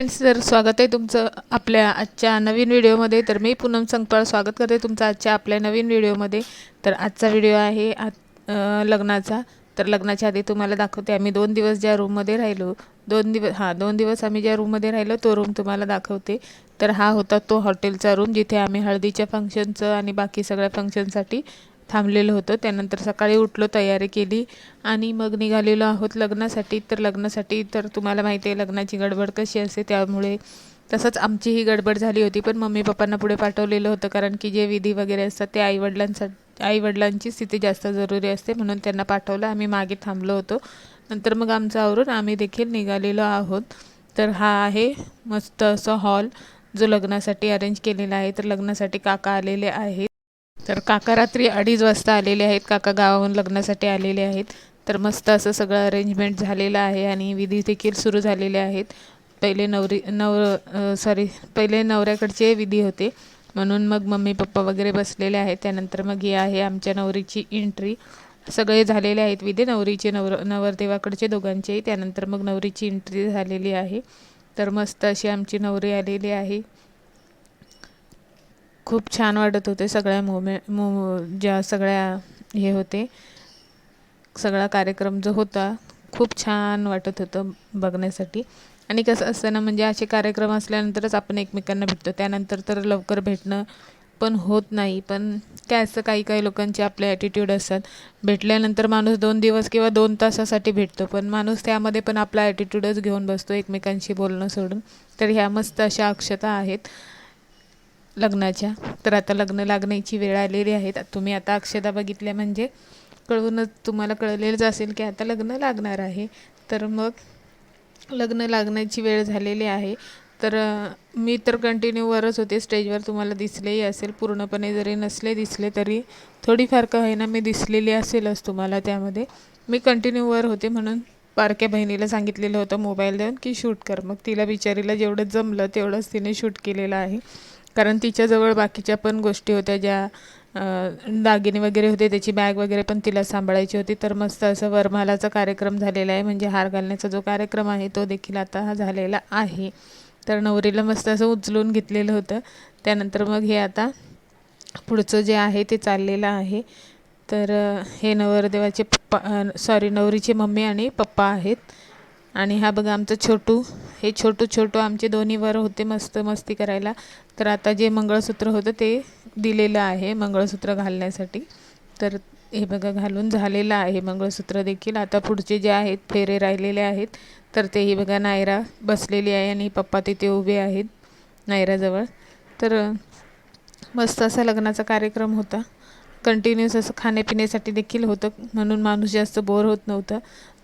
Friends, तर स्वागत आहे तुमचं आपल्या आजच्या नवीन व्हिडिओमध्ये. तर मी पूनम संगपाळ स्वागत करते तुमचं आजच्या आपल्या नवीन व्हिडिओमध्ये. तर आजचा व्हिडिओ आहे लग्नाचा. तर लग्नाच्या आधी तुम्हाला दाखवते आम्ही 2 दिवस ज्या रूममध्ये राहिलो. 2 दिवस आम्ही ज्या रूममध्ये राहिलो तो रूम तुम्हाला दाखवते. तर हा होता तो हॉटेलचा रूम जिथे आम्ही हळदीच्या फंक्शनचं आणि बाकी सगळ्या फंक्शनसाठी थांबलेलो होतो. त्यानंतर सकाळी उठलो, तयारी केली आणि मग निघालेलो आहोत लग्नासाठी. तर तुम्हाला माहिती आहे लग्नाची गडबड कशी असते, त्यामुळे तसंच आमची ही गडबड झाली होती. पण मम्मी पप्पांना पुढे पाठवलेलं होतं, कारण की जे विधी वगैरे असतात ते आईवडिलांची स्थिती जास्त जरुरी असते, म्हणून त्यांना पाठवलं. आम्ही मागे थांबलो होतो. नंतर मग आमचं आवरून आम्ही देखील निघालेलो आहोत. तर हा आहे मस्त असं हॉल जो लग्नासाठी अरेंज केलेला आहे. तर लग्नासाठी काका आलेले आहेत. तर काका रात्री 2:30 वाजता आलेले आहेत. काका गावाहून लग्नासाठी आलेले आहेत. तर मस्त असं सगळं अरेंजमेंट झालेलं आहे आणि विधी देखील सुरू झालेले आहेत. पहिले नवऱ्याकडचे विधी होते, म्हणून मग मम्मी पप्पा वगैरे बसलेले आहेत. त्यानंतर मग ही आहे आमच्या नवरीची एंट्री. सगळे झालेले आहेत विधी, नवरीचे नवरदेवाकडचे दोघांचेही. त्यानंतर मग नवरीची एंट्री झालेली आहे. तर मस्त अशी आमची नवरी आलेली आहे. खूप छान वाटत होते ज्या सगळ्या हे होते, सगळा कार्यक्रम जो होता खूप छान वाटत होतं बघण्यासाठी. आणि कसं असतं ना, म्हणजे असे कार्यक्रम असल्यानंतरच आपण एकमेकांना भेटतो. त्यानंतर तर लवकर भेटणं पण होत नाही. पण काय असतं, काही लोकांचे आपले ॲटिट्यूड असतात. भेटल्यानंतर माणूस 2 दिवस किंवा 2 तासासाठी भेटतो, पण माणूस त्यामध्ये पण आपला ॲटिट्यूडच घेऊन बसतो एकमेकांशी बोलणं सोडून. तर ह्या मस्त अशा अक्षता आहेत लग्नाच्या. तर आता लग्न लागण्याची वेळ आलेली आहे. तुम्ही आता अक्षता बघितल्या म्हणजे तुम्हाला कळलेलंच असेल की आता लग्न लागणार आहे. तर मग लग्न लागण्याची वेळ झालेली आहे. तर मी तर कंटिन्यू वरच होते स्टेजवर. तुम्हाला दिसलेही असेल, पूर्णपणे जरी नसले दिसले तरी थोडीफार का होईना मी दिसलेली असेलच तुम्हाला. त्यामध्ये मी कंटिन्यू वर होते, म्हणून बारक्या बहिणीला सांगितलेलं होतं मोबाईल देऊन की शूट कर. मग तिला बिचारीला जेवढं जमलं तेवढंच तिने शूट केलेलं आहे, कारण तिच्याजवळ बाकीच्या पण गोष्टी होत्या, ज्या दागिने वगैरे होते, त्याची बॅग वगैरे पण तिला सांभाळायची होती. तर मस्त असं वरमालाचा कार्यक्रम झालेला आहे, म्हणजे हार घालण्याचा जो कार्यक्रम आहे तो देखील आता हा झालेला आहे. तर नवरीला मस्त असं उचलून घेतलेलं होतं. त्यानंतर मग हे आता पुढचं जे आहे ते चाललेलं आहे. तर हे नवरदेवाचे नवरीचे मम्मी आणि पप्पा आहेत. आणि हा बघा आमचं छोटू. हे छोटू आमचे दोन्ही वर होते मस्त मस्ती करायला. तर आता जे मंगळसूत्र होतं ते दिलेलं आहे मंगळसूत्र घालण्यासाठी. तर हे बघा घालून झालेलं आहे मंगळसूत्र देखील. आता पुढचे जे आहेत फेरे राहिलेले आहेत. तर तेही बघा नायरा बसलेली आहे आणि पप्पा तिथे उभे आहेत नायराजवळ. तर मस्त असा लग्नाचा कार्यक्रम होता. कंटिन्यूस असं खाण्यापिण्यासाठी देखील होतं, म्हणून माणूस जास्त बोर होत नव्हता.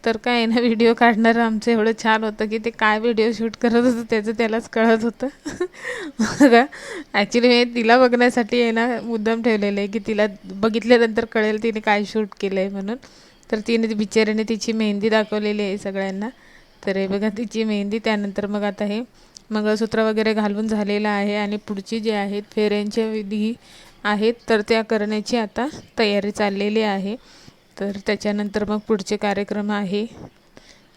तर काय आहे ना, व्हिडिओ काढणारं आमचं एवढं छान होतं की ते काय व्हिडिओ शूट करत होतं त्याचं त्यालाच कळत होतं. बघा, ॲक्च्युली मी तिला बघण्यासाठी आहे ना मुद्दाम ठेवलेलं आहे की तिला बघितल्यानंतर कळेल तिने काय शूट केलं आहे म्हणून. तर तिने बिचारीने तिची मेहंदी दाखवलेली आहे सगळ्यांना. तर हे बघा तिची मेहंदी. त्यानंतर मग आता हे मंगळसूत्र वगैरे घालून झालेलं आहे आणि पुढची जे आहेत फेऱ्यांच्या विधी आहेत तर त्या करण्याची आता तयारी चाललेली आहे. तर त्याच्यानंतर मग पुढचे कार्यक्रम आहे.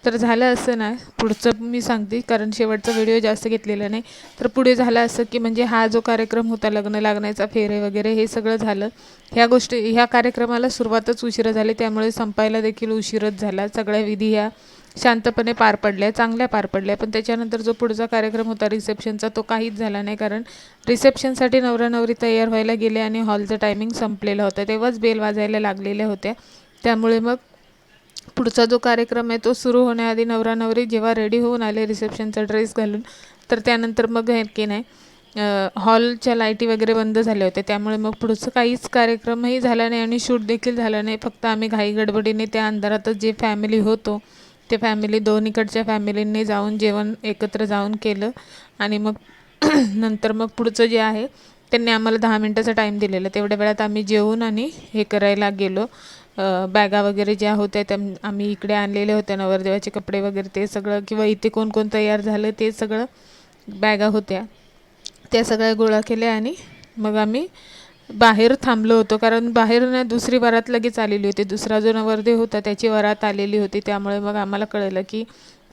तर झालं असं ना, पुढचं मी सांगते कारण शेवटचा व्हिडिओ जास्त घेतलेला नाही. तर पुढे झालं असं की म्हणजे हा जो कार्यक्रम होता लग्न लागण्याचा, फेरे वगैरे हे सगळं झालं. ह्या कार्यक्रमाला सुरुवातच उशिरा झाली, त्यामुळे संपायला देखील उशीरच झाला. सगळ्या विधी ह्या शांतपणे पार पडल्या, चांगल्या पार पडल्या. पण त्याच्यानंतर जो पुढचा कार्यक्रम होता रिसेप्शनचा तो काहीच झाला नाही, कारण रिसेप्शनसाठी नवरा नवरी तयार व्हायला गेले आणि हॉलचं टायमिंग संपलेलं होतं, तेव्हाच बेल वाजायला लागलेल्या होत्या. त्यामुळे मग पुढचा जो कार्यक्रम आहे तो सुरू होण्याआधी नवरा नवरी जेव्हा रेडी होऊन आले रिसेप्शनचा ड्रेस घालून, तर त्यानंतर मग हे की नाही हॉलच्या लाईटी वगैरे बंद झाल्या होत्या. त्यामुळे मग पुढचं काहीच कार्यक्रमही झाला नाही आणि शूट देखील झाला नाही. फक्त आम्ही घाई गडबडीने त्या अंधारातच जे फॅमिली होतो ते फॅमिली दोन्हीकडच्या फॅमिलींनी जाऊन जेवण एकत्र जाऊन केलं. आणि मग नंतर मग पुढचं जे आहे त्यांनी आम्हाला 10 मिनटाचा टाईम दिलेला. तेवढ्या वेळात आम्ही जेवून आणि हे करायला गेलो. बॅगा वगैरे ज्या होत्या त्या आम्ही इकडे आणलेल्या होत्या, नवरदेवाचे कपडे वगैरे ते सगळं, किंवा इथे कोण कोण तयार झालं ते सगळं बॅगा होत्या त्या सगळ्या गोळा केल्या आणि मग आम्ही बाहेर थांबलो होतो. कारण बाहेर ना दुसरी वरात लगेच आलेली होती. दुसरा जो नवरदेव होता त्याची वरात आलेली होती. त्यामुळे मग आम्हाला कळलं की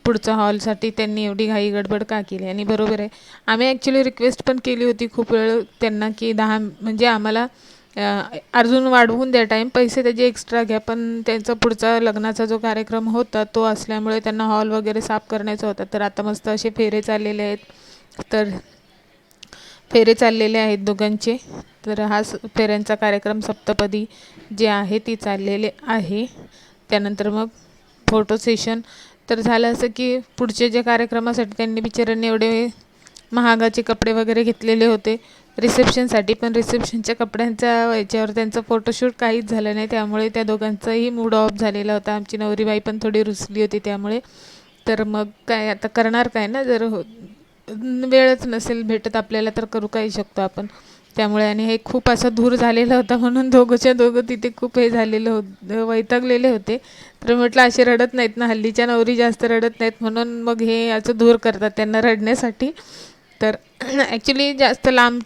पुढच्या हॉलसाठी त्यांनी एवढी घाई गडबड का केली. आणि बरोबर आहे, आम्ही ॲक्च्युली रिक्वेस्ट पण केली होती खूप वेळ त्यांना की 10 म्हणजे आम्हाला अजून वाढवून द्या टाईम, पैसे त्याचे एक्स्ट्रा घ्या, पण त्यांचा पुढचा लग्नाचा जो कार्यक्रम होता तो असल्यामुळे त्यांना हॉल वगैरे साफ करायचा होता. तर आता मस्त असे फेरे चाललेले आहेत, तर फेरे चाललेले आहेत दोघांचे. तर हा फेऱ्यांचा कार्यक्रम सप्तपदी जे आहे ती चाललेले आहे. त्यानंतर मग फोटो सेशन. तर झालं असं की पुढचे जे कार्यक्रमासाठी त्यांनी बिचाऱ्यांनी एवढे महागाचे कपडे वगैरे घेतलेले होते रिसेप्शनसाठी, पण रिसेप्शनच्या कपड्यांच्या याच्यावर त्यांचं फोटोशूट काहीच झालं नाही. त्यामुळे त्या दोघांचाही मूड ऑफ झालेला होता. आमची नवरीबाई पण थोडी रुसली होती त्यामुळे. तर मग काय आता करणार काय ना, जर वेळच नसेल भेटत आपल्याला तर करू काही शकतो आपण. त्यामुळे आणि हे खूप असा धूर झालेला होता म्हणून दोघंच्या दोघं तिथे खूप हे झालेलं वैतागलेले होते. तर म्हटलं असे रडत नाहीत ना, हल्लीच्या नवरी जास्त रडत नाहीत, म्हणून मग हे असं धूर करतात त्यांना रडण्यासाठी. तर ॲक्च्युली जास्त लांब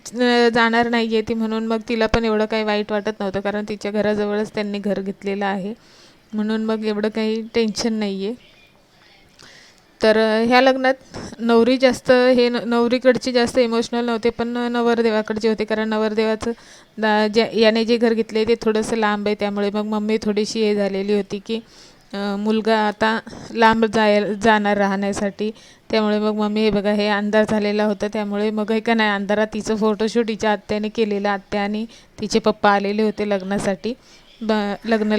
जाणार नाही आहे ती, म्हणून मग तिला पण एवढं काही वाईट वाटत नव्हतं, कारण तिच्या घराजवळच त्यांनी घर घेतलेलं आहे, म्हणून मग एवढं काही टेन्शन नाही आहे. तर ह्या लग्नात नवरी जास्त नवरीकडचे जास्त इमोशनल नव्हते, पण नवरदेवाकडचे होते, कारण नवरदेवाचं याने जे घर घेतले ते थोडंसं लांब आहे. त्यामुळे मग मम्मी थोडीशी हे झालेली होती की मुलगा आता लांब जाणार राहण्यासाठी. त्यामुळे मग मम्मी हे बघा हे अंधार झालेला होता, त्यामुळे मग हे का नाही अंधारात तिचं फोटोशूट हिच्या आत्याने केलेलं. आत्या आणि तिचे पप्पा आलेले होते लग्नासाठी. लग्न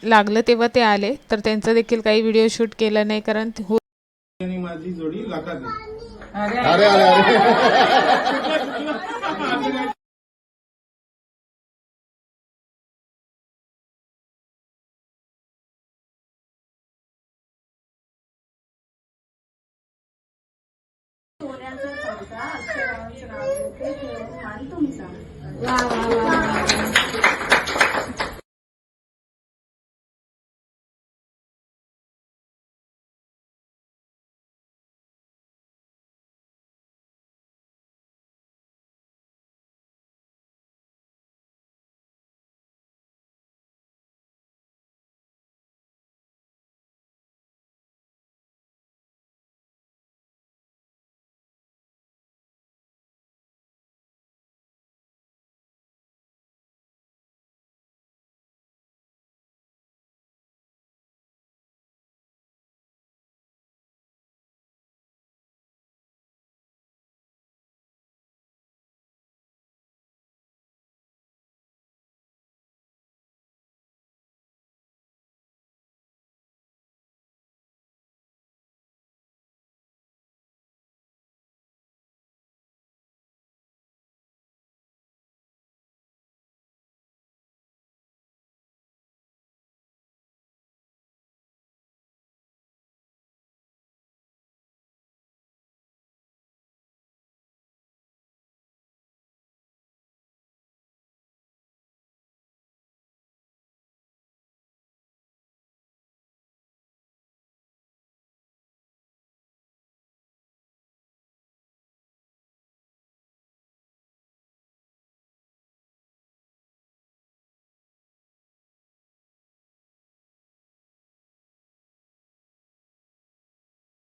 लागलं तेव्हा ते आले, तर त्यांचं देखील काही व्हिडिओ शूट केला नाही, कारण आणि माझी जोडी लाखात आहे. अरे अरे अरे सोन्याचा चौथा अक्षरांचं नाव घेते, माल तुमचा.